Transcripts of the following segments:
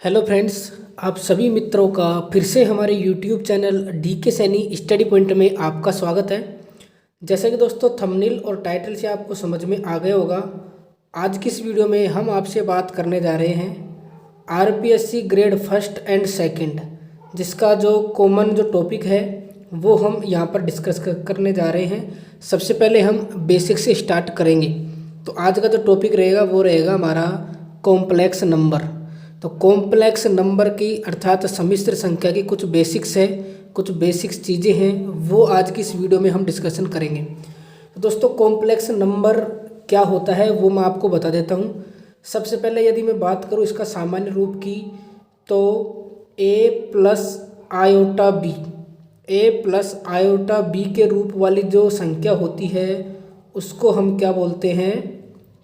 Hello friends, आप सभी मित्रों का फिर से हमारे यूट्यूब चैनल डी के सैनी स्टडी पॉइंट में आपका स्वागत है। जैसे कि दोस्तों थंबनेल और टाइटल से आपको समझ में आ गया होगा, आज की इस वीडियो में हम आपसे बात करने जा रहे हैं RPSC grade first and second, जिसका जो कॉमन जो टॉपिक है वो हम यहाँ पर डिस्कस करने जा रहे हैं। सबसे पहले हम बेसिक से स्टार्ट करेंगे। तो आज का जो टॉपिक रहेगा वो रहेगा हमारा कॉम्प्लेक्स नंबर। तो कॉम्प्लेक्स नंबर की अर्थात सम्मिश्र संख्या की कुछ बेसिक्स है, कुछ बेसिक्स चीज़ें हैं, वो आज की इस वीडियो में हम डिस्कशन करेंगे। तो दोस्तों कॉम्प्लेक्स नंबर क्या होता है वो मैं आपको बता देता हूँ। सबसे पहले यदि मैं बात करूँ इसका सामान्य रूप की, तो a plus iota b, a plus iota b के रूप वाली जो संख्या होती है उसको हम क्या बोलते हैं?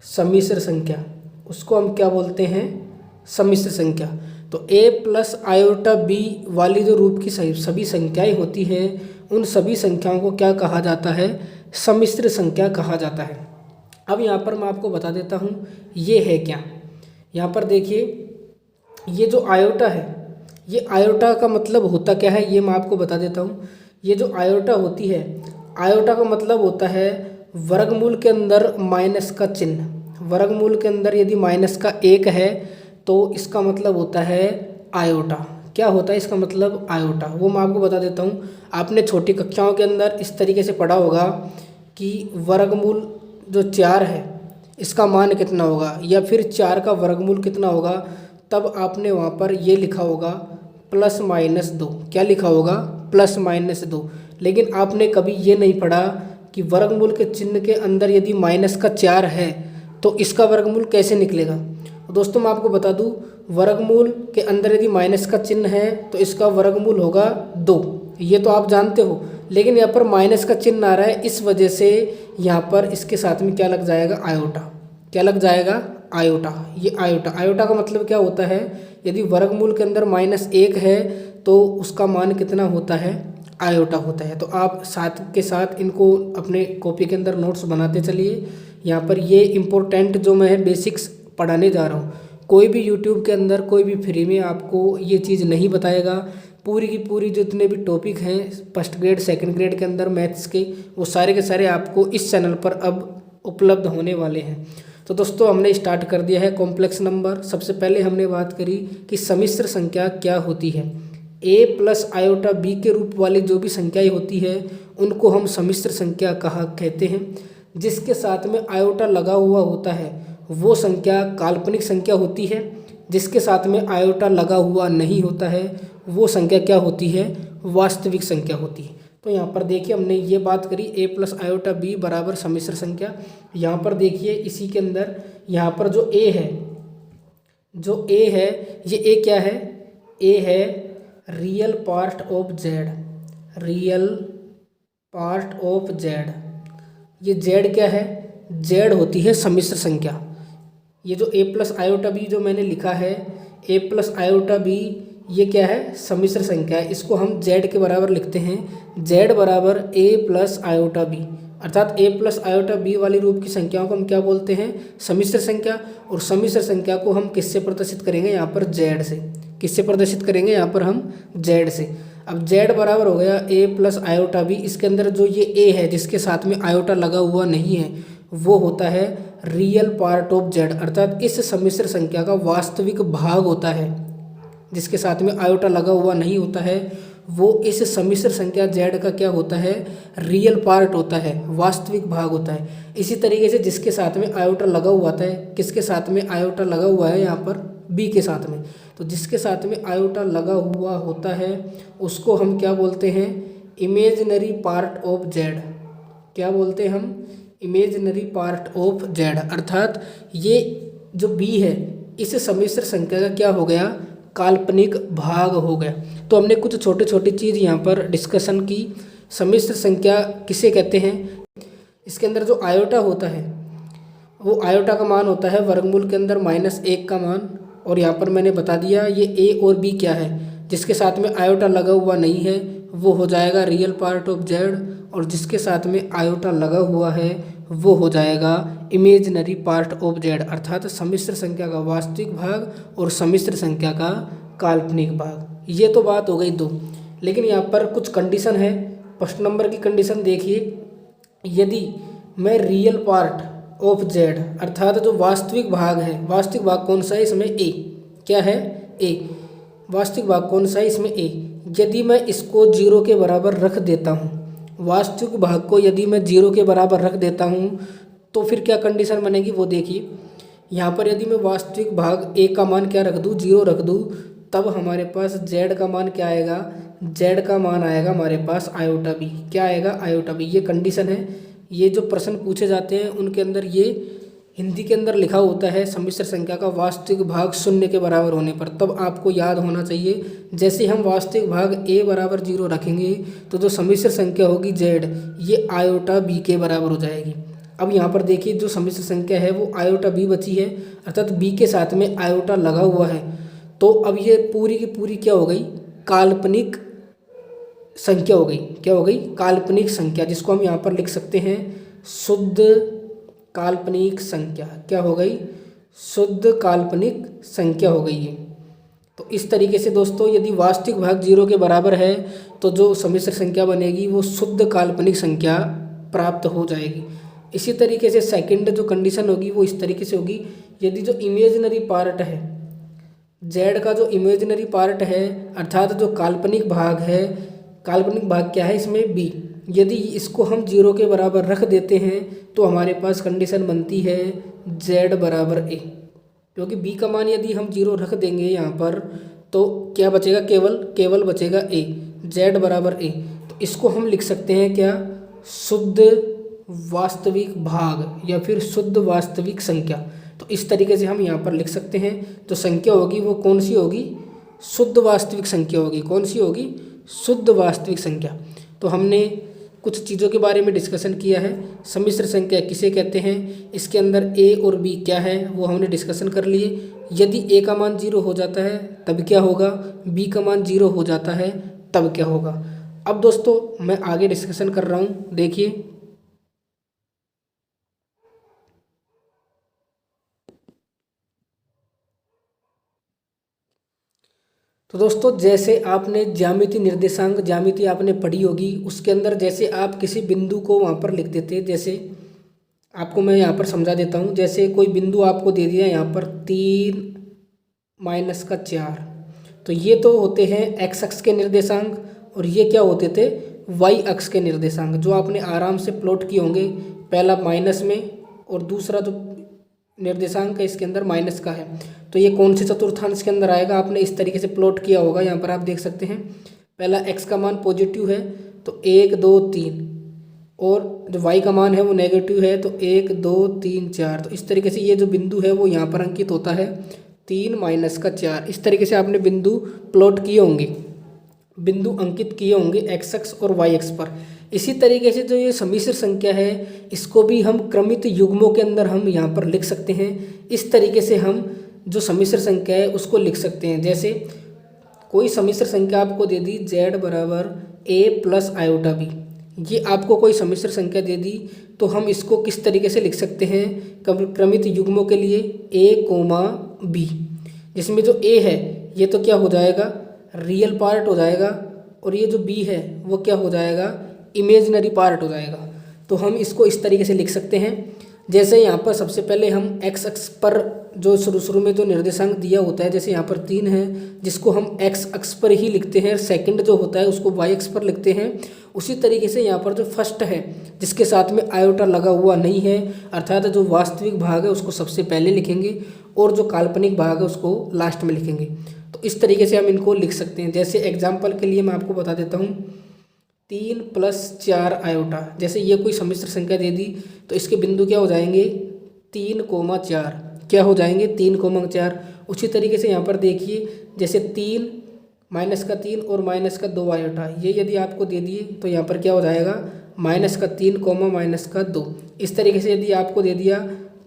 सम्मिश्र संख्या। उसको हम क्या बोलते हैं? सम्मिश्र संख्या। तो a प्लस आयोटा बी वाली जो रूप की सभी संख्याएं होती हैं उन सभी संख्याओं को क्या कहा जाता है? सम्मिश्र संख्या कहा जाता है। अब यहाँ पर मैं आपको बता देता हूँ ये है क्या। यहाँ पर देखिए, ये जो आयोटा है, ये आयोटा का मतलब होता क्या है ये मैं आपको बता देता हूँ। ये जो आयोटा होती है, आयोटा का मतलब होता है वर्गमूल के अंदर माइनस का चिन्ह। वर्गमूल के अंदर यदि माइनस का 1 है तो इसका मतलब होता है आयोटा। क्या होता है इसका मतलब? आयोटा। वो मैं आपको बता देता हूँ। आपने छोटी कक्षाओं के अंदर इस तरीके से पढ़ा होगा कि वर्गमूल जो 4 है इसका मान कितना होगा, या फिर 4 का वर्गमूल कितना होगा। तब आपने वहाँ पर ये लिखा होगा +-2। क्या लिखा होगा? +-2। लेकिन आपने कभी ये नहीं पढ़ा कि वर्गमूल के चिन्ह के अंदर यदि माइनस का 4 है तो इसका वर्गमूल कैसे निकलेगा। दोस्तों मैं आपको बता दूं, वर्गमूल के अंदर यदि माइनस का चिन्ह है तो इसका वर्गमूल होगा 2। ये तो आप जानते हो, लेकिन यहाँ पर माइनस का चिन्ह आ रहा है, इस वजह से यहाँ पर इसके साथ में क्या लग जाएगा? आयोटा। क्या लग जाएगा? आयोटा। ये आयोटा। आयोटा का मतलब क्या होता है? यदि वर्गमूल के अंदर -1 है तो उसका मान कितना होता है? आयोटा होता है। तो आप साथ के साथ इनको अपने कॉपी के अंदर नोट्स बनाते चलिए। यहाँ पर ये इम्पोर्टेंट जो मैं बेसिक्स पढ़ाने जा रहा हूँ, कोई भी यूट्यूब के अंदर कोई भी फ्री में आपको ये चीज़ नहीं बताएगा। पूरी की पूरी जितने भी टॉपिक हैं फर्स्ट ग्रेड सेकंड ग्रेड के अंदर मैथ्स के, वो सारे के सारे आपको इस चैनल पर अब उपलब्ध होने वाले हैं। तो दोस्तों हमने स्टार्ट कर दिया है कॉम्प्लेक्स नंबर। सबसे पहले हमने बात करी कि सम्मिश्र संख्या क्या होती है। a प्लस आयोटा बी के रूप वाली जो भी संख्याएँ होती है उनको हम सम्मिश्र संख्या कहते हैं। जिसके साथ में आयोटा लगा हुआ होता है वो संख्या काल्पनिक संख्या होती है। जिसके साथ में आयोटा लगा हुआ नहीं होता है वो संख्या क्या होती है? वास्तविक संख्या होती है। तो यहाँ पर देखिए हमने ये बात करी a प्लस आयोटा बी बराबर सम्मिश्र संख्या। यहाँ पर देखिए इसी के अंदर यहाँ पर जो a है, ये a क्या है? a है real part of z। Real part of z। ये z क्या है? z होती है सम्मिश्र संख्या। ये जो a प्लस आयोटा बी जो मैंने लिखा है, a प्लस आयोटा बी ये क्या है? सम्मिश्र संख्या है। इसको हम z के बराबर लिखते हैं, z बराबर a प्लस आयोटा बी। अर्थात a प्लस आयोटा बी वाली रूप की संख्याओं को हम क्या बोलते हैं? सम्मिश्र संख्या। और सम्मिश्र संख्या को हम किससे प्रदर्शित करेंगे? यहाँ पर z से। किससे प्रदर्शित करेंगे? यहाँ पर हम z से। अब z बराबर हो गया a प्लस आयोटा बी। इसके अंदर जो ये a है जिसके साथ में आयोटा लगा हुआ नहीं है वो होता है रियल पार्ट ऑफ z। अर्थात इस सम्मिश्र संख्या का वास्तविक भाग होता है। जिसके साथ में आयोटा लगा हुआ नहीं होता है वो इस सम्मिश्र संख्या z का क्या होता है? रियल पार्ट होता है, वास्तविक भाग होता है। इसी तरीके से जिसके साथ में आयोटा लगा हुआ था, किसके साथ में आयोटा लगा हुआ है? यहाँ पर b के साथ में। तो जिसके साथ में आयोटा लगा हुआ होता है उसको हम क्या बोलते हैं? Imaginary part of z। क्या बोलते हैं हम? Imaginary part of z। अर्थात ये जो b है इस सम्मिश्र संख्या का क्या हो गया? काल्पनिक भाग हो गया। तो हमने कुछ छोटे छोटी चीज़ यहाँ पर डिस्कशन की। सम्मिश्र संख्या किसे कहते हैं? इसके अंदर जो आयोटा होता है वो आयोटा का मान होता है वर्गमूल के अंदर -1 का मान। और यहाँ पर मैंने बता दिया ये a और b क्या है। जिसके साथ में आयोटा लगा हुआ नहीं है वो हो जाएगा रियल पार्ट ऑफ z, और जिसके साथ में आयोटा लगा हुआ है वो हो जाएगा इमेजिनरी पार्ट ऑफ जेड, अर्थात सम्मिश्र संख्या का वास्तविक भाग और सम्मिश्र संख्या का काल्पनिक भाग। ये तो बात हो गई दो, लेकिन यहाँ पर कुछ कंडीशन है। फर्स्ट नंबर की कंडीशन देखिए, यदि मैं रियल पार्ट ऑफ जेड अर्थात जो वास्तविक भाग है, वास्तविक भाग कौन सा है इसमें, ए, क्या है, ए, वास्तविक भाग कौन सा है इसमें, ए, यदि मैं इसको 0 के बराबर रख देता हूँ, वास्तविक भाग को यदि मैं 0 के बराबर रख देता हूँ तो फिर क्या कंडीशन बनेगी वो देखिए। यहाँ पर यदि मैं वास्तविक भाग ए का मान क्या रख दूँ, 0 रख दूँ, तब हमारे पास जेड का मान क्या आएगा, जेड का मान आएगा हमारे पास आयोटा बी, क्या आएगा, आयोटा बी। ये कंडीशन है। ये जो प्रश्न पूछे जाते हैं उनके अंदर ये हिंदी के अंदर लिखा होता है सम्मिश्र संख्या का वास्तविक भाग 0 के बराबर होने पर, तब आपको याद होना चाहिए। जैसे हम वास्तविक भाग ए बराबर 0 रखेंगे तो जो सम्मिश्र संख्या होगी जेड, ये आयोटा बी के बराबर हो जाएगी। अब यहाँ पर देखिए जो सम्मिश्र संख्या है वो आयोटा बी बची है, अर्थात बी के साथ में आयोटा लगा हुआ है। तो अब ये पूरी की पूरी क्या हो गई, काल्पनिक संख्या हो गई। क्या हो गई, काल्पनिक संख्या, जिसको हम यहाँ पर लिख सकते हैं शुद्ध काल्पनिक संख्या। क्या हो गई, शुद्ध काल्पनिक संख्या हो गई है। तो इस तरीके से दोस्तों यदि वास्तविक भाग 0 के बराबर है तो जो सम्मिश्र संख्या बनेगी वो शुद्ध काल्पनिक संख्या प्राप्त हो जाएगी। इसी तरीके से सेकंड जो कंडीशन होगी वो इस तरीके से होगी, यदि जो इमेजिनरी पार्ट है जेड का, जो इमेजिनरी पार्ट है अर्थात जो काल्पनिक भाग है, काल्पनिक भाग क्या है इसमें, बी, यदि इसको हम 0 के बराबर रख देते हैं तो हमारे पास कंडीशन बनती है जेड बराबर ए, क्योंकि बी का मान यदि हम 0 रख देंगे यहाँ पर तो क्या बचेगा, केवल बचेगा ए, जेड बराबर ए। तो इसको हम लिख सकते हैं क्या, शुद्ध वास्तविक भाग या फिर शुद्ध वास्तविक संख्या। तो इस तरीके से हम यहाँ पर लिख सकते हैं। तो संख्या होगी वो कौन सी होगी, शुद्ध वास्तविक संख्या होगी। कौन सी होगी, शुद्ध वास्तविक संख्या। तो हमने कुछ चीज़ों के बारे में डिस्कशन किया है। सम्मिश्र संख्या किसे कहते हैं, इसके अंदर ए और बी क्या है वो हमने डिस्कशन कर लिए। यदि ए का मान 0 हो जाता है तब क्या होगा, बी का मान 0 हो जाता है तब क्या होगा। अब दोस्तों मैं आगे डिस्कशन कर रहा हूँ, देखिए। तो दोस्तों जैसे आपने ज्यामिति निर्देशांक ज्यामिति आपने पढ़ी होगी, उसके अंदर जैसे आप किसी बिंदु को वहाँ पर लिख देते, जैसे आपको मैं यहाँ पर समझा देता हूँ। जैसे कोई बिंदु आपको दे दिया यहाँ पर 3 माइनस का 4, तो ये तो होते हैं एक्स अक्ष के निर्देशांक और ये क्या होते थे, वाई अक्ष के निर्देशांक, जो आपने आराम से प्लॉट किए होंगे। पहला माइनस में और दूसरा जो निर्देशांक है इसके अंदर माइनस का है, तो ये कौन से चतुर्थांश के अंदर आएगा, आपने इस तरीके से प्लॉट किया होगा। यहाँ पर आप देख सकते हैं पहला एक्स का मान पॉजिटिव है तो 1 2 3, और जो वाई का मान है वो नेगेटिव है तो 1 2 3 4। तो इस तरीके से ये जो बिंदु है वो यहाँ पर अंकित होता है 3 माइनस का 4। इस तरीके से आपने बिंदु प्लॉट किए होंगे, बिंदु अंकित किए होंगे एक्स अक्ष और वाई अक्ष पर। इसी तरीके से जो ये सम्मिश्र संख्या है इसको भी हम क्रमित युग्मों के अंदर हम यहाँ पर लिख सकते हैं। इस तरीके से हम जो सम्मिश्र संख्या है उसको लिख सकते हैं। जैसे कोई सम्मिश्र संख्या आपको दे दी जेड बराबर ए प्लस आयोटा बी, ये आपको कोई सम्मिश्र संख्या दे दी तो हम इसको किस तरीके से लिख सकते हैं, क्रमित युग्मों के लिए ए कोमा बी, जिसमें जो ए है ये तो क्या हो जाएगा, रियल पार्ट हो जाएगा, और ये जो बी है वो क्या हो जाएगा, इमेजिनरी पार्ट हो जाएगा। तो हम इसको इस तरीके से लिख सकते हैं। जैसे यहाँ पर सबसे पहले हम एक्स अक्ष पर जो शुरू में जो निर्देशांक दिया होता है, जैसे यहाँ पर 3 है जिसको हम एक्स अक्ष पर ही लिखते हैं, सेकंड जो होता है उसको वाई अक्ष पर लिखते हैं। उसी तरीके से यहाँ पर जो फर्स्ट है जिसके साथ में आयोटा लगा हुआ नहीं है, अर्थात जो वास्तविक भाग है उसको सबसे पहले लिखेंगे और जो काल्पनिक भाग है उसको लास्ट में लिखेंगे। तो इस तरीके से हम इनको लिख सकते हैं। जैसे एग्जाम्पल के लिए मैं आपको बता देता हूँ, 3 + 4 आयोटा, जैसे ये कोई सम्मिश्र संख्या दे दी तो इसके बिंदु क्या हो जाएंगे, 3, 4, क्या हो जाएंगे 3, 4। उसी तरीके से यहाँ पर देखिए जैसे 3 माइनस का 3 और माइनस का 2 आयोटा, ये यदि आपको दे दिए तो यहाँ पर क्या हो जाएगा माइनस का 3, माइनस का 2। इस तरीके से यदि आपको दे दिया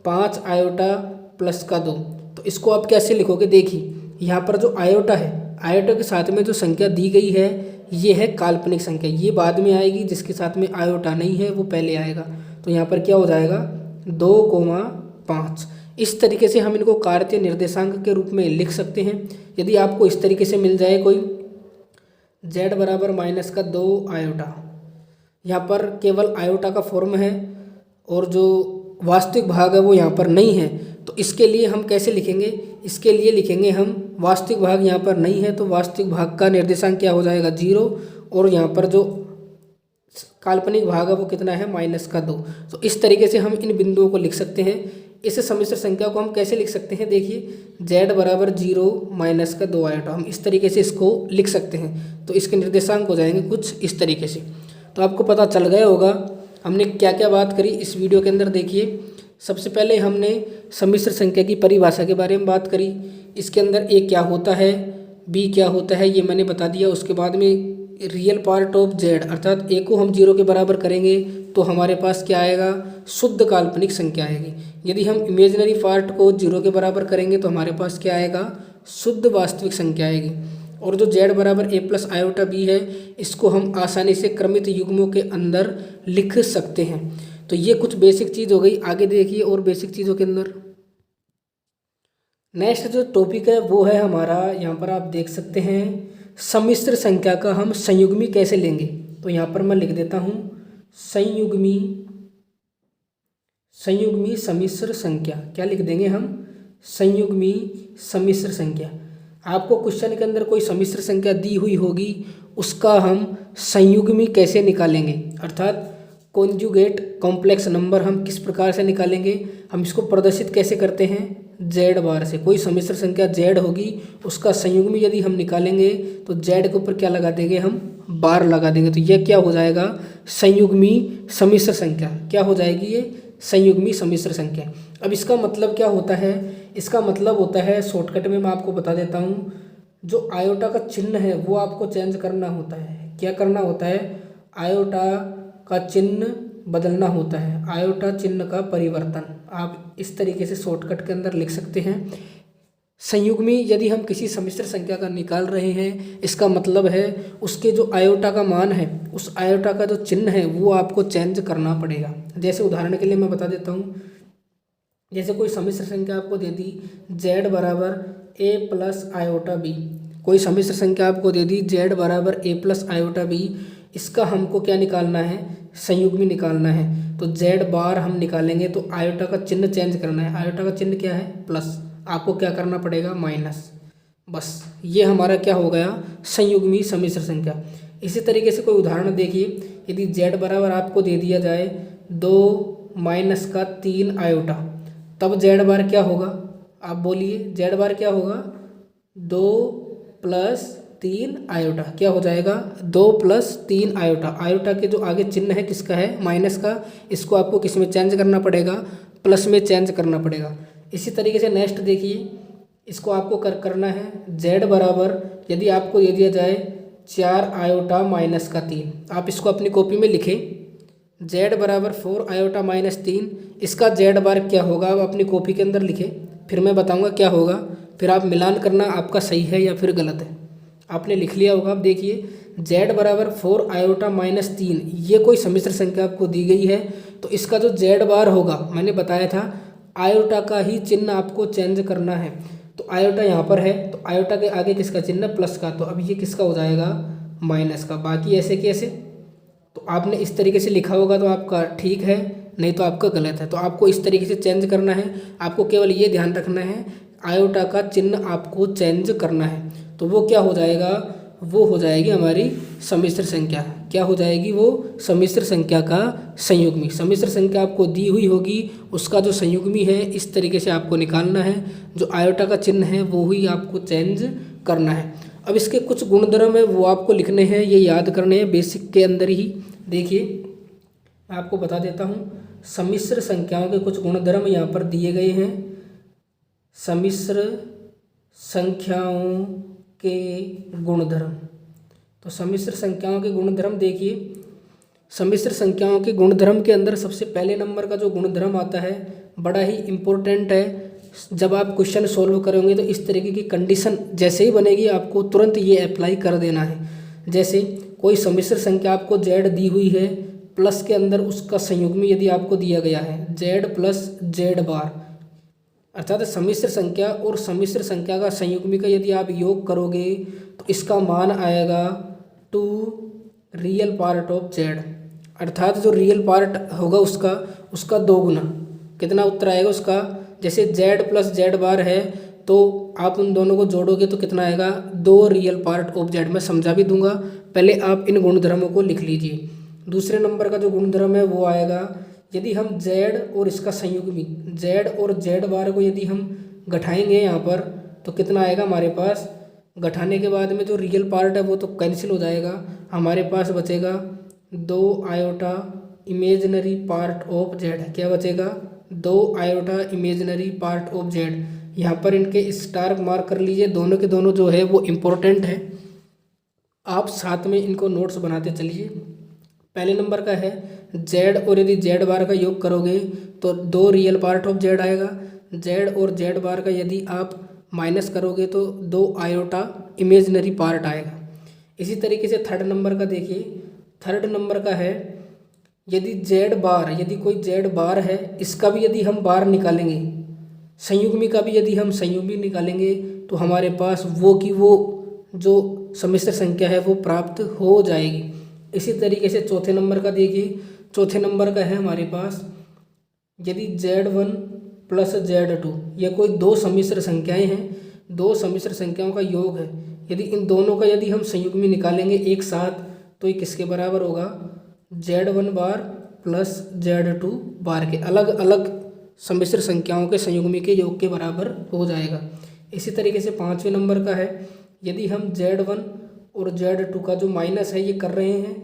5 आयोटा प्लस का 2, तो इसको आप कैसे लिखोगे, देखिए यहाँ पर जो आयोटा है, आयोटा के साथ में जो संख्या दी गई है ये है काल्पनिक संख्या, ये बाद में आएगी, जिसके साथ में आयोटा नहीं है वो पहले आएगा। तो यहाँ पर क्या हो जाएगा 2,5। इस तरीके से हम इनको कार्तीय निर्देशांक के रूप में लिख सकते हैं। यदि आपको इस तरीके से मिल जाए कोई z बराबर -2 आयोटा, यहाँ पर केवल आयोटा का फॉर्म है और जो वास्तविक भाग है वो यहाँ पर नहीं है, तो इसके लिए हम कैसे लिखेंगे? इसके लिए लिखेंगे हम वास्तविक भाग यहाँ पर नहीं है तो वास्तविक भाग का निर्देशांक क्या हो जाएगा 0, और यहाँ पर जो काल्पनिक भाग है वो कितना है -2। तो इस तरीके से हम इन बिंदुओं को लिख सकते हैं। इस सम्मिश्र संख्या को हम कैसे लिख सकते हैं? देखिए z बराबर 0 -2 आयोटा, हम इस तरीके से इसको लिख सकते हैं। तो इसके निर्देशांक हो जाएंगे कुछ इस तरीके से। तो आपको पता चल गया होगा हमने क्या क्या बात करी इस वीडियो के अंदर। देखिए सबसे पहले हमने सम्मिश्र संख्या की परिभाषा के बारे में बात करी, इसके अंदर a क्या होता है, b क्या होता है, ये मैंने बता दिया। उसके बाद में रियल पार्ट ऑफ z, अर्थात a को हम 0 के बराबर करेंगे तो हमारे पास क्या आएगा? शुद्ध काल्पनिक संख्या आएगी। यदि हम इमेजिनरी पार्ट को 0 के बराबर करेंगे तो हमारे पास क्या आएगा? शुद्ध वास्तविक संख्या आएगी। और जो z बराबर a प्लस आयोटा b है, इसको हम आसानी से क्रमित युग्मों के अंदर लिख सकते हैं। तो ये कुछ बेसिक चीज़ हो गई। आगे देखिए और बेसिक चीज़ों के अंदर नेक्स्ट जो टॉपिक है वो है हमारा, यहाँ पर आप देख सकते हैं, सम्मिश्र संख्या का हम संयुग्मी कैसे लेंगे। तो यहाँ पर मैं लिख देता हूँ संयुग्मी सम्मिश्र संख्या। क्या लिख देंगे हम? संयुग्मी सम्मिश्र संख्या। आपको क्वेश्चन के अंदर कोई सम्मिश्र संख्या दी हुई होगी, उसका हम संयुग्मी कैसे निकालेंगे, अर्थात कॉन्जुगेट कॉम्प्लेक्स नंबर हम किस प्रकार से निकालेंगे, हम इसको प्रदर्शित कैसे करते हैं? z बार से। कोई सम्मिश्र संख्या z होगी, उसका संयुग्मी यदि हम निकालेंगे तो z के ऊपर क्या लगा देंगे? हम बार लगा देंगे। तो यह क्या हो जाएगा? संयुग्मी सम्मिश्र संख्या। क्या हो जाएगी ये? संयुग्मी सम्मिश्र संख्या। अब इसका मतलब क्या होता है? इसका मतलब होता है, शॉर्टकट में मैं आपको बता देता हूँ, जो आयोटा का चिन्ह है वो आपको चेंज करना होता है। क्या करना होता है? आयोटा का चिन्ह बदलना होता है, आयोटा चिन्ह का परिवर्तन। आप इस तरीके से शॉर्टकट के अंदर लिख सकते हैं। संयुग्मी यदि हम किसी सम्मिश्र संख्या का निकाल रहे हैं, इसका मतलब है उसके जो आयोटा का मान है, उस आयोटा का जो चिन्ह है वो आपको चेंज करना पड़ेगा। जैसे उदाहरण के लिए मैं बता देता हूँ, जैसे कोई सम्मिश्र संख्या आपको दे दी z बराबर a प्लस आयोटा b, कोई सम्मिश्र संख्या आपको दे दी z बराबर a प्लस आयोटा b, इसका हमको क्या निकालना है? संयुग्मी निकालना है। तो z बार हम निकालेंगे तो आयोटा का चिन्ह चेंज करना है। आयोटा का चिन्ह क्या है? प्लस। आपको क्या करना पड़ेगा? माइनस। बस ये हमारा क्या हो गया? संयुग्मी सम्मिश्र संख्या। इसी तरीके से कोई उदाहरण देखिए, यदि z बराबर आपको दे दिया जाए 2 - 3 आयोटा, तब z बार क्या होगा? आप बोलिए z बार क्या होगा? 2 + 3 आयोटा। क्या हो जाएगा? 2 + 3 आयोटा। आयोटा के जो आगे चिन्ह है किसका है? माइनस का। इसको आपको किस में चेंज करना पड़ेगा? प्लस में चेंज करना पड़ेगा। इसी तरीके से नेक्स्ट देखिए, इसको आपको करना है z बराबर, यदि आपको दे दिया जाए 4 आयोटा - 3, आप इसको अपनी कॉपी में लिखें z बराबर 4 आयोटा -3। इसका z बार क्या होगा? आप अपनी कॉपी के अंदर लिखें, फिर मैं बताऊंगा क्या होगा, फिर आप मिलान करना आपका सही है या फिर गलत है। आपने लिख लिया होगा। अब देखिए z बराबर 4 आयोटा -3, ये कोई सम्मिश्र संख्या आपको दी गई है, तो इसका जो z बार होगा, मैंने बताया था आयोटा का ही चिन्ह आपको चेंज करना है। तो आयोटा यहाँ पर है, तो आयोटा के आगे किसका चिन्ह? प्लस का। तो अब ये किसका हो जाएगा? माइनस का। बाकी ऐसे कैसे? तो आपने इस तरीके से लिखा होगा तो आपका ठीक है, नहीं तो आपका गलत है। तो आपको इस तरीके से चेंज करना है। आपको केवल ये ध्यान रखना है आयोटा का चिन्ह आपको चेंज करना है। तो वो क्या हो जाएगा? वो हो जाएगी हमारी सम्मिश्र संख्या। क्या हो जाएगी? वो सम्मिश्र संख्या का संयुग्मी। सम्मिश्र संख्या आपको दी हुई होगी, उसका जो संयुग्मी है इस तरीके से आपको निकालना है। जो आयोटा का चिन्ह है वो ही आपको चेंज करना है। अब इसके कुछ गुणधर्म है वो आपको लिखने हैं, ये याद करने हैं बेसिक के अंदर ही। देखिए मैं आपको बता देता हूँ, सम्मिश्र संख्याओं के कुछ गुणधर्म यहाँ पर दिए गए हैं। सम्मिश्र संख्याओं के गुणधर्म, तो सम्मिश्र संख्याओं के गुणधर्म देखिए, सम्मिश्र संख्याओं के गुणधर्म के अंदर सबसे पहले नंबर का जो गुणधर्म आता है बड़ा ही इम्पोर्टेंट है। जब आप क्वेश्चन सॉल्व करोगे तो इस तरीके की कंडीशन जैसे ही बनेगी आपको तुरंत ये अप्लाई कर देना है। जैसे कोई सम्मिश्र संख्या आपको z दी हुई है, प्लस के अंदर उसका संयुग्मी यदि आपको दिया गया है जेड प्लस जेड बार, अर्थात सम्मिश्र संख्या और सम्मिश्र संख्या का संयुग्मी का यदि आप योग करोगे तो इसका मान आएगा 2 रियल पार्ट ऑफ जेड, अर्थात जो रियल पार्ट होगा उसका 2 गुना। कितना उत्तर आएगा उसका, जैसे जेड प्लस जेड बार है तो आप उन दोनों को जोड़ोगे तो कितना आएगा 2 रियल पार्ट ऑफ जेड। मैं समझा भी दूंगा, पहले आप इन गुणधर्मों को लिख लीजिए। दूसरे नंबर का जो गुणधर्म है वो आएगा, यदि हम जेड और इसका संयुग्मी जेड और जेड बार को यदि हम घटाएंगे यहाँ पर तो कितना आएगा हमारे पास, घटाने के बाद में जो रियल पार्ट है वो तो कैंसिल हो जाएगा, हमारे पास बचेगा 2 iota imaginary part of Z. क्या बचेगा, 2 iota imaginary part of Z. यहाँ पर इनके स्टार मार्क कर लीजिए, दोनों के दोनों जो है वो इम्पोर्टेंट है, आप साथ में इनको नोट्स बनाते चलिए। पहले नंबर का है जेड और यदि जेड बार का योग करोगे तो 2 रियल पार्ट ऑफ जेड आएगा, जेड और जेड बार का यदि आप माइनस करोगे तो 2 आयोटा इमेजिनरी पार्ट आएगा। इसी तरीके से थर्ड नंबर का देखिए, थर्ड नंबर का है यदि जेड बार, यदि कोई जेड बार है इसका भी यदि हम बार निकालेंगे, संयुग्मी का भी यदि हम संयुग्मी निकालेंगे तो हमारे पास वो की वो जो सम्मिश्र संख्या है वो प्राप्त हो जाएगी। इसी तरीके से चौथे नंबर का देखिए, चौथे नंबर का है हमारे पास यदि Z1 प्लस Z2, ये कोई 2 सम्मिश्र संख्याएं हैं, 2 सम्मिश्र संख्याओं का योग है, यदि इन दोनों का यदि हम संयुग्मी निकालेंगे एक साथ तो ये किसके बराबर होगा, Z1 बार प्लस Z2 बार के, अलग अलग सम्मिश्र संख्याओं के संयुग्मी के योग के बराबर हो जाएगा। इसी तरीके से पाँचवें नंबर का है यदि हम Z1 और Z2 का जो माइनस है ये कर रहे हैं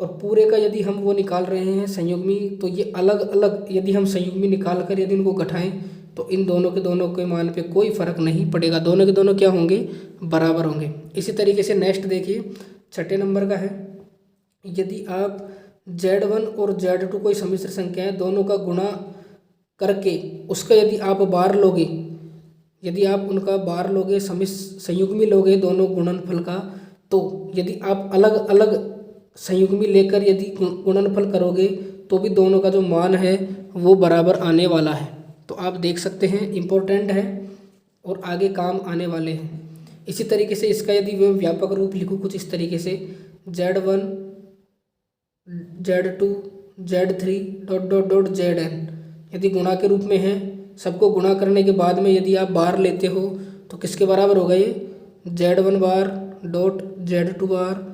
और पूरे का यदि हम वो निकाल रहे हैं संयुग्मी, तो ये अलग अलग यदि हम संयुग्मी निकाल कर यदि इनको घटाएं तो इन दोनों के मान पे कोई फ़र्क नहीं पड़ेगा, दोनों के दोनों क्या होंगे, बराबर होंगे। इसी तरीके से नेक्स्ट देखिए, छठे नंबर का है यदि आप Z1 और Z2 कोई सम्मिश्र संख्या है दोनों का गुणा करके उसका यदि आप बार लोगे, यदि आप उनका बार लोगे संयुग्मी लोगे दोनों गुणनफल का, तो यदि आप अलग अलग संयुग्मी लेकर यदि गुणनफल करोगे तो भी दोनों का जो मान है वो बराबर आने वाला है। तो आप देख सकते हैं इम्पोर्टेंट है और आगे काम आने वाले हैं। इसी तरीके से इसका यदि मैं व्यापक रूप लिखूँ कुछ इस तरीके से, Z1 Z2 Z3 dot dot dot Zn यदि गुणा के रूप में है, सबको गुणा करने के बाद में यदि आप बार लेते हो तो किसके बराबर होगा ये, Z1 बार डॉट Z2 बार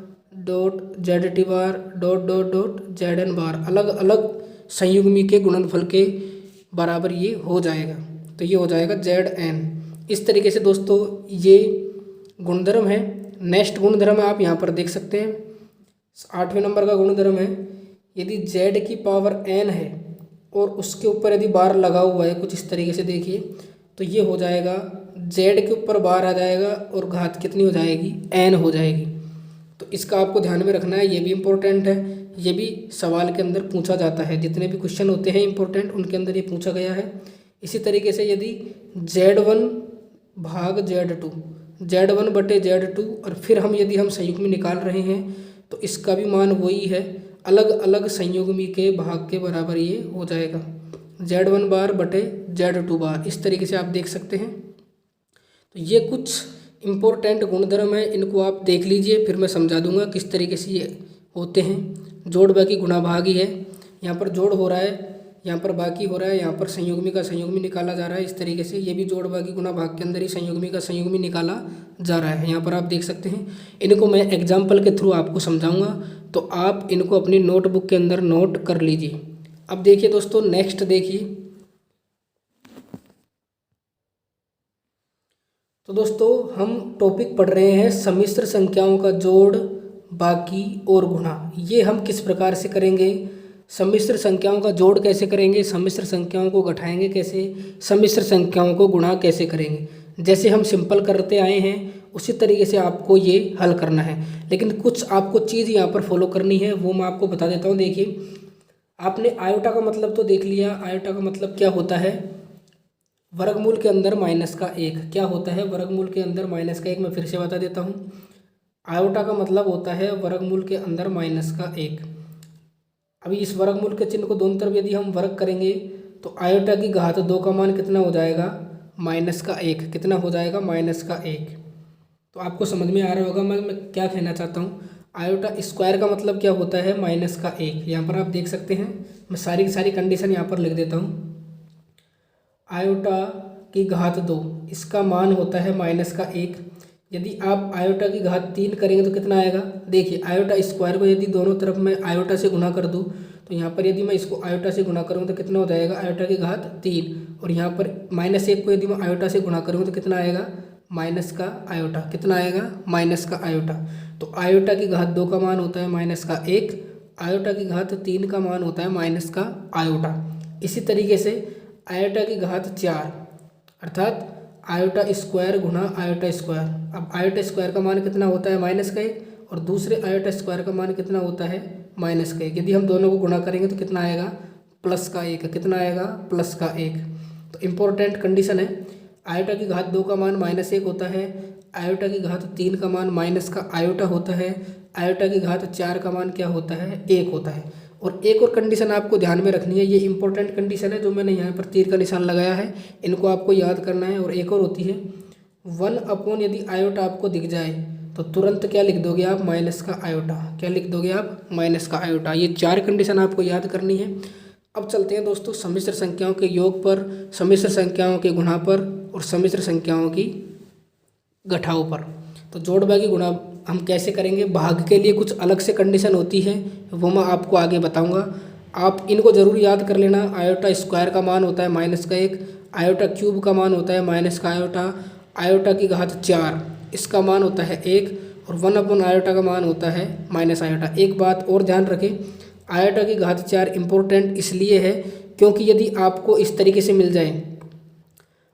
डॉट ZT बार डॉट डॉट डॉट Zn बार, अलग अलग संयुग्मी के गुणनफल के बराबर ये हो जाएगा। तो ये हो जाएगा Zn। इस तरीके से दोस्तों ये गुणधर्म है। नेक्स्ट गुणधर्म आप यहाँ पर देख सकते हैं, 8वें नंबर का गुणधर्म है यदि Z की पावर n है और उसके ऊपर यदि बार लगा हुआ है कुछ इस तरीके से देखिए, तो ये हो जाएगा Z के ऊपर बार आ जाएगा और घात कितनी हो जाएगी, n हो जाएगी। तो इसका आपको ध्यान में रखना है, ये भी इम्पोर्टेंट है, ये भी सवाल के अंदर पूछा जाता है, जितने भी क्वेश्चन होते हैं इम्पोर्टेंट उनके अंदर ये पूछा गया है। इसी तरीके से यदि Z1 भाग Z2 Z1 बटे Z2 और फिर हम यदि हम संयुग्मी निकाल रहे हैं तो इसका भी मान वही है, अलग अलग संयुग्मी के भाग के बराबर ये हो जाएगा, Z1 बार बटे Z2 बार। इस तरीके से आप देख सकते हैं। तो ये कुछ इम्पोर्टेंट गुणधर्म है, इनको आप देख लीजिए, फिर मैं समझा दूंगा किस तरीके से ये होते हैं। जोड़ बाकी गुणा भाग ही है, यहाँ पर जोड़ हो रहा है, यहाँ पर बाकी हो रहा है, यहाँ पर संयुग्मी का संयुग्मी निकाला जा रहा है। इस तरीके से ये भी जोड़ बाकी गुणा भाग के अंदर ही संयुग्मी का संयुग्मी निकाला जा रहा है। यहाँ पर आप देख सकते हैं। इनको मैं एग्जाम्पल के थ्रू आपको समझाऊंगा, तो आप इनको अपनी नोटबुक के अंदर नोट कर लीजिए। अब देखिए दोस्तों, नेक्स्ट देखिए। तो दोस्तों हम टॉपिक पढ़ रहे हैं सम्मिश्र संख्याओं का जोड़, बाकी और गुणा। ये हम किस प्रकार से करेंगे, सम्मिश्र संख्याओं का जोड़ कैसे करेंगे, सम्मिश्र संख्याओं को घटाएंगे कैसे, सम्मिश्र संख्याओं को गुणा कैसे करेंगे। जैसे हम सिंपल करते आए हैं उसी तरीके से आपको ये हल करना है, लेकिन कुछ आपको चीज़ यहाँ पर फॉलो करनी है, वो मैं आपको बता देता हूँ। देखिए, आपने आयोटा का मतलब तो देख लिया। आयोटा का मतलब क्या होता है, वर्गमूल के अंदर माइनस का 1। क्या होता है, वर्गमूल के अंदर माइनस का 1। मैं फिर से बता देता हूँ, आयोटा का मतलब होता है वर्गमूल के अंदर माइनस का 1। अभी इस वर्गमूल के चिन्ह को दोनों तरफ यदि हम वर्ग करेंगे तो आयोटा की घात 2 का मान कितना हो जाएगा, -1। कितना हो जाएगा, -1। तो आपको समझ में आ रहा होगा मैं क्या कहना चाहता हूँ। आयोटा स्क्वायर का मतलब क्या होता है, -1। यहाँ पर आप देख सकते हैं, मैं सारी की सारी कंडीशन यहाँ पर लिख देता हूँ। आयोटा की घात 2 इसका मान होता है -1। यदि आप आयोटा की घात 3 करेंगे तो कितना आएगा, देखिए आयोटा स्क्वायर को यदि दोनों तरफ मैं आयोटा से गुणा कर दूँ तो यहाँ पर यदि मैं इसको आयोटा से गुणा करूँ तो कितना हो जाएगा, आयोटा की घात 3। और यहाँ पर -1 को यदि मैं आयोटा से गुणा करूँ तो कितना आएगा, माइनस का आयोटा। कितना आएगा, माइनस का आयोटा। तो आयोटा की घात 2 का मान होता है -1, आयोटा की घात 3 का मान होता है माइनस का आयोटा। इसी तरीके से आयोटा की घात 4 अर्थात आयोटा स्क्वायर गुणा आयोटा स्क्वायर। अब आयोटा स्क्वायर का मान कितना होता है, -1 और दूसरे आयोटा स्क्वायर का मान कितना होता है, -1। यदि हम दोनों को गुणा करेंगे तो कितना आएगा, +1। कितना आएगा, +1। तो इम्पोर्टेंट कंडीशन है, आयोटा की घात 2 का मान -1 होता है, आयोटा की घात 3 का मान माइनस का आयोटा होता है, आयोटा की घात 4 का मान क्या होता है, 1 होता है। और एक और कंडीशन आपको ध्यान में रखनी है, ये इंपॉर्टेंट कंडीशन है जो मैंने यहाँ पर तीर का निशान लगाया है, इनको आपको याद करना है। और एक और होती है 1/, यदि आयोटा आपको दिख जाए तो तुरंत क्या लिख दोगे आप, माइनस का आयोटा। क्या लिख दोगे आप, माइनस का आयोटा। ये 4 कंडीशन आपको याद करनी है। अब चलते हैं दोस्तों सम्मिश्र संख्याओं के योग पर, सम्मिश्र संख्याओं के गुणा पर और सम्मिश्र संख्याओं की घटाओ पर। तो जोड़ भागी गुणा हम कैसे करेंगे, भाग के लिए कुछ अलग से कंडीशन होती है, वो मैं आपको आगे बताऊंगा। आप इनको जरूर याद कर लेना। आयोटा स्क्वायर का मान होता है -1, आयोटा क्यूब का मान होता है माइनस का आयोटा, आयोटा की घात 4 इसका मान होता है 1 और 1/, आयोटा का मान होता है माइनस आयोटा। एक बात और ध्यान रखें, आयोटा की घात 4 इम्पोर्टेंट इसलिए है क्योंकि यदि आपको इस तरीके से मिल जाए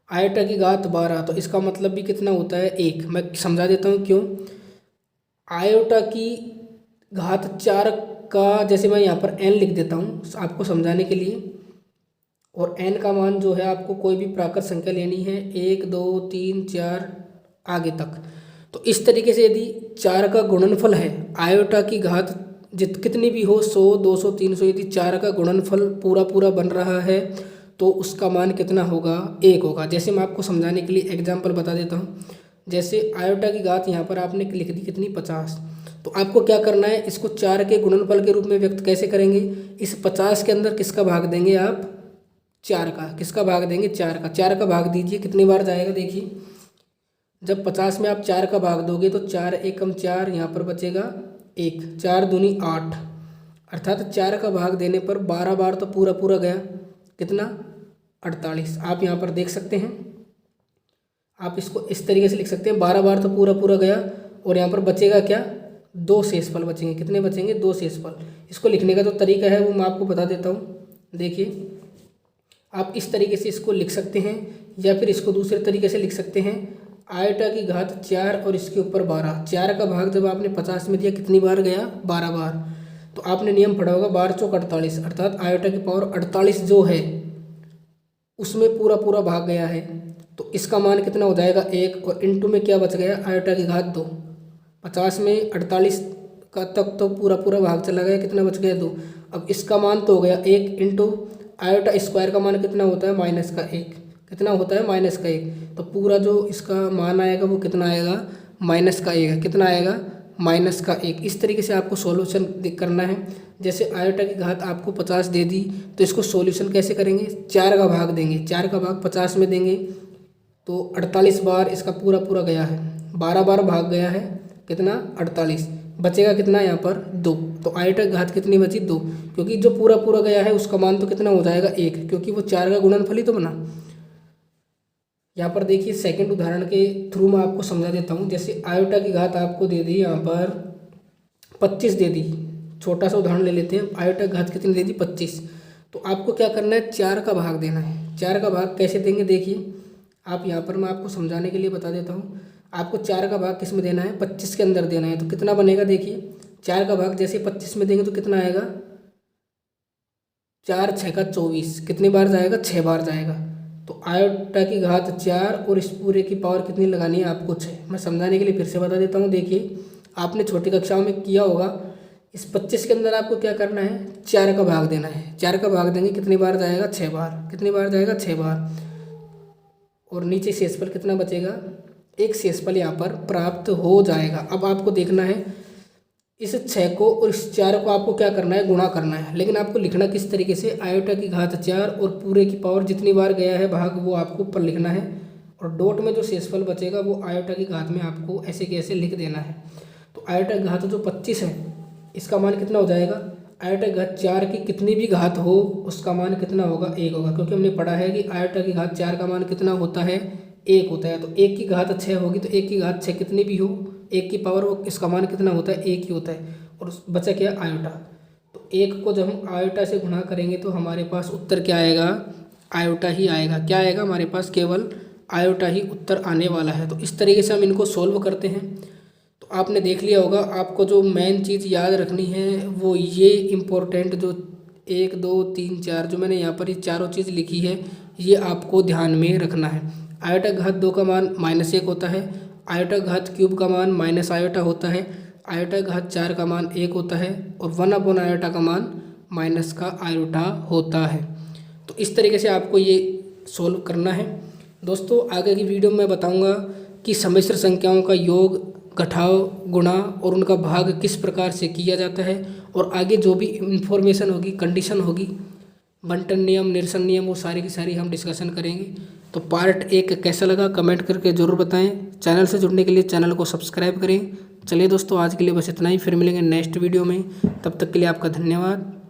आयोटा की घात 12 तो इसका मतलब भी कितना होता है, 1। मैं समझा देता हूँ क्यों। आयोटा की घात 4 का, जैसे मैं यहाँ पर n लिख देता हूँ आपको समझाने के लिए, और n का मान जो है आपको कोई भी प्राकृत संख्या लेनी है, 1 2 3 4 आगे तक। तो इस तरीके से यदि 4 का गुणनफल है, आयोटा की घात कितनी भी हो, 100 200 300, यदि 4 का गुणनफल पूरा पूरा बन रहा है तो उसका मान कितना होगा, 1 होगा। जैसे मैं आपको समझाने के लिए एग्जाम्पल बता देता हूँ। जैसे आयोटा की घात यहाँ पर आपने लिख दी कितनी, 50। तो आपको क्या करना है, इसको 4 के गुणनफल के रूप में व्यक्त कैसे करेंगे, इस 50 के अंदर किसका भाग देंगे आप, 4 का। किसका भाग देंगे, 4 का। 4 का भाग दीजिए, कितनी बार जाएगा, देखिए जब 50 में आप 4 का भाग दोगे तो 4 एकम 4, यहाँ पर बचेगा 1, 4 दूनी 8, अर्थात 4 का भाग देने पर 12 बार तो पूरा पूरा गया, कितना, 48। आप यहाँ पर देख सकते हैं, आप इसको इस तरीके से लिख सकते हैं, 12 बार तो पूरा पूरा गया और यहाँ पर बचेगा क्या, 2 शेषफल बचेंगे। कितने बचेंगे, 2 शेषफल। इसको लिखने का जो तरीका है वो मैं आपको बता देता हूँ। देखिए आप इस तरीके से इसको लिख सकते हैं या फिर इसको दूसरे तरीके से लिख सकते हैं, आयोटा की घात 4 और इसके ऊपर 12। 4 का भाग जब आपने 50 में दिया कितनी बार गया, 12 बार। तो आपने नियम पढ़ा होगा 12 चौक 48, अर्थात आयोटा की पावर 48 जो है उसमें पूरा पूरा भाग गया है। तो इसका मान कितना हो जाएगा, 1, और इंटू में क्या बच गया, आयोटा की घात 2। 50 में 48 का तक तो पूरा पूरा भाग चला गया, कितना बच गया, 2। अब इसका मान तो हो गया 1 इंटू आयोटा स्क्वायर का मान कितना होता है, -1। कितना होता है, -1। तो पूरा जो इसका मान आएगा वो कितना आएगा, -1। कितना आएगा, -1। इस तरीके से आपको सॉल्यूशन करना है। जैसे आयोटा की घात आपको 50 दे दी तो इसको सॉल्यूशन कैसे करेंगे, 4 का भाग देंगे, 4 का भाग 50 में देंगे तो 48 बार इसका पूरा पूरा गया है, 12 बार भाग गया है, कितना, 48। बचेगा कितना यहाँ पर, 2। तो आयोटा की घात कितनी बची, 2, क्योंकि जो पूरा पूरा गया है उसका मान तो कितना हो जाएगा, 1, क्योंकि वो 4 का गुणनफल ही तो बना। यहाँ पर देखिए सेकंड उदाहरण के थ्रू मैं आपको समझा देता हूँ। जैसे आयोटा की घात आपको दे दी यहाँ पर 25 दे दी, छोटा सा उदाहरण ले लेते हैं। आयोटा की घात कितनी दे दी, 25। तो आपको क्या करना है, 4 का भाग देना है। 4 का भाग कैसे देंगे, देखिए आप यहाँ पर मैं आपको समझाने के लिए बता देता हूँ। आपको 4 का भाग किस में देना है, 25 के अंदर देना है। तो कितना बनेगा, देखिए 4 का भाग जैसे 25 में देंगे तो कितना आएगा, 4 6 का 24, कितनी बार जाएगा, 6 बार जाएगा। तो आयोटा की घात 4 और इस पूरे की पावर कितनी लगानी है आपको, 6। मैं समझाने के लिए फिर से बता देता हूँ। देखिए आपने छोटी कक्षाओं में किया होगा, इस 25 के अंदर आपको क्या करना है, 4 का भाग देना है। 4 का भाग देंगे कितनी बार जाएगा, 6 बार। कितनी बार जाएगा, 6 बार। और नीचे शेषफल कितना बचेगा, एक शेषफल यहाँ पर प्राप्त हो जाएगा। अब आपको देखना है इस 6 को और इस 4 को आपको क्या करना है, गुणा करना है। लेकिन आपको लिखना किस तरीके से, आयोटा की घात 4 और पूरे की पावर जितनी बार गया है भाग वो आपको ऊपर लिखना है, और डॉट में जो शेषफल बचेगा वो आयोटा की घात में आपको ऐसे के ऐसे लिख देना है। तो आयोटा की घात जो 25 है इसका मान कितना हो जाएगा, आयोटा की घात 4 की कितनी भी घात हो उसका मान कितना होगा, 1 होगा। क्योंकि हमने पढ़ा है कि आयोटा की घात 4 का मान कितना होता है, 1 होता है। तो 1 की घात 6 होगी तो 1 की घात 6 कितनी भी हो, 1 की पावर वो इसका मान कितना होता है, 1 ही होता है। और बचा क्या, आयोटा। तो 1 को जब हम आयोटा से गुणा करेंगे तो हमारे पास उत्तर क्या आएगा, आयोटा ही आएगा। क्या आएगा, हमारे पास केवल आयोटा ही उत्तर आने वाला है। तो इस तरीके से हम इनको सोल्व करते हैं। तो आपने देख लिया होगा, आपको जो मेन चीज़ याद रखनी है वो ये इम्पोर्टेंट जो 1 2 3 4 जो मैंने यहाँ पर ये चारों चीज़ लिखी है ये आपको ध्यान में रखना है। आयोटा घात 2 का मान -1 होता है, आयोटा घात क्यूब का मान माइनस आयोटा होता है, आयोटा घात 4 का मान 1 होता है, और 1 आयोटा का मान माइनस का आयोटा होता है। तो इस तरीके से आपको ये सोल्व करना है। दोस्तों आगे की वीडियो में मैं बताऊंगा कि सम्मिश्र संख्याओं का योग, घटाव, गुणा और उनका भाग किस प्रकार से किया जाता है, और आगे जो भी इंफॉर्मेशन होगी, कंडीशन होगी, बंटन नियम, निरसन नियम, वो सारी की सारी हम डिस्कशन करेंगे। तो पार्ट 1 कैसा लगा कमेंट करके ज़रूर बताएं। चैनल से जुड़ने के लिए चैनल को सब्सक्राइब करें। चलिए दोस्तों आज के लिए बस इतना ही, फिर मिलेंगे नेक्स्ट वीडियो में। तब तक के लिए आपका धन्यवाद।